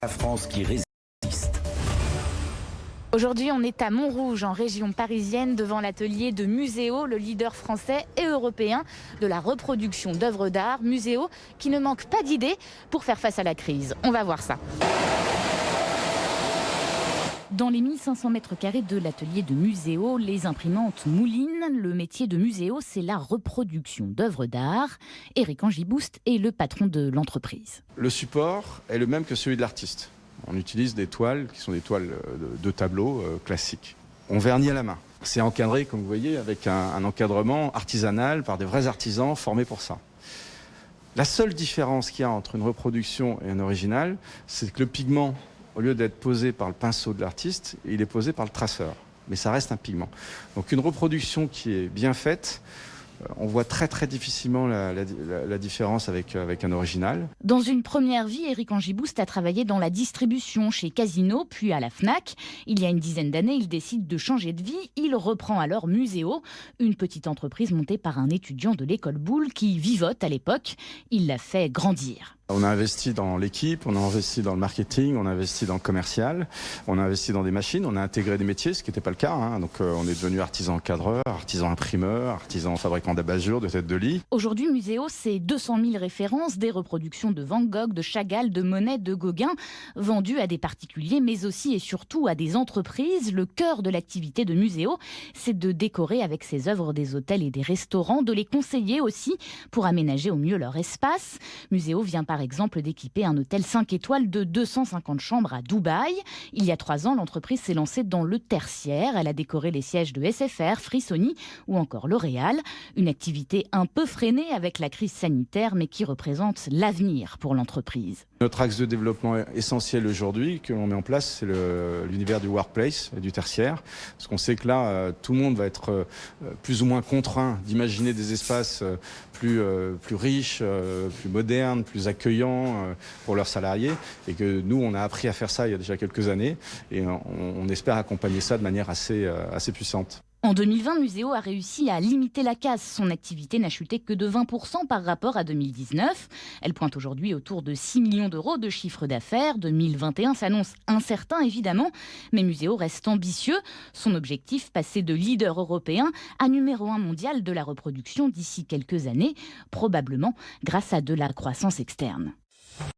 La France qui résiste. Aujourd'hui, on est à Montrouge, en région parisienne, devant l'atelier de Muséo, le leader français et européen de la reproduction d'œuvres d'art. Muséo qui ne manque pas d'idées pour faire face à la crise. On va voir ça. Dans les 1500 mètres carrés de l'atelier de Muséo, les imprimantes moulinent. Le métier de Muséo, c'est la reproduction d'œuvres d'art. Éric Angibouste est le patron de l'entreprise. Le support est le même que celui de l'artiste. On utilise des toiles qui sont des toiles de tableaux classiques. On vernit à la main. C'est encadré, comme vous voyez, avec un encadrement artisanal par des vrais artisans formés pour ça. La seule différence qu'il y a entre une reproduction et un original, c'est que le pigment, au lieu d'être posé par le pinceau de l'artiste, il est posé par le traceur. Mais ça reste un pigment. Donc une reproduction qui est bien faite, on voit très difficilement la différence avec un original. Dans une première vie, Éric Angibouste a travaillé dans la distribution chez Casino, puis à la Fnac. Il y a une dizaine d'années, il décide de changer de vie. Il reprend alors Muséo, une petite entreprise montée par un étudiant de l'école Boulle qui vivote à l'époque. Il l'a fait grandir. On a investi dans l'équipe, on a investi dans le marketing, on a investi dans le commercial, on a investi dans des machines, on a intégré des métiers, ce qui n'était pas le cas. Donc on est devenu artisan encadreur, artisan imprimeur, artisan fabricant d'abat-jour, de têtes de lit. Aujourd'hui, Muséo, c'est 200 000 références, des reproductions de Van Gogh, de Chagall, de Monet, de Gauguin, vendues à des particuliers, mais aussi et surtout à des entreprises. Le cœur de l'activité de Muséo, c'est de décorer avec ses œuvres des hôtels et des restaurants, de les conseiller aussi pour aménager au mieux leur espace. Muséo vient par exemple d'équiper un hôtel 5 étoiles de 250 chambres à Dubaï. Il y a 3 ans, l'entreprise s'est lancée dans le tertiaire. Elle a décoré les sièges de SFR, Free, Sony ou encore L'Oréal. Une activité un peu freinée avec la crise sanitaire, mais qui représente l'avenir pour l'entreprise. Notre axe de développement essentiel aujourd'hui que l'on met en place, c'est l'univers du workplace et du tertiaire. Parce qu'on sait que là, tout le monde va être plus ou moins contraint d'imaginer des espaces plus riches, plus modernes, plus accueillants pour leurs salariés. Et que nous, on a appris à faire ça il y a déjà quelques années. Et on espère accompagner ça de manière assez puissante. En 2020, Muséo a réussi à limiter la casse. Son activité n'a chuté que de 20% par rapport à 2019. Elle pointe aujourd'hui autour de 6 millions d'euros de chiffre d'affaires. 2021 s'annonce incertain, évidemment, mais Muséo reste ambitieux. Son objectif, passer de leader européen à numéro 1 mondial de la reproduction d'ici quelques années, probablement grâce à de la croissance externe.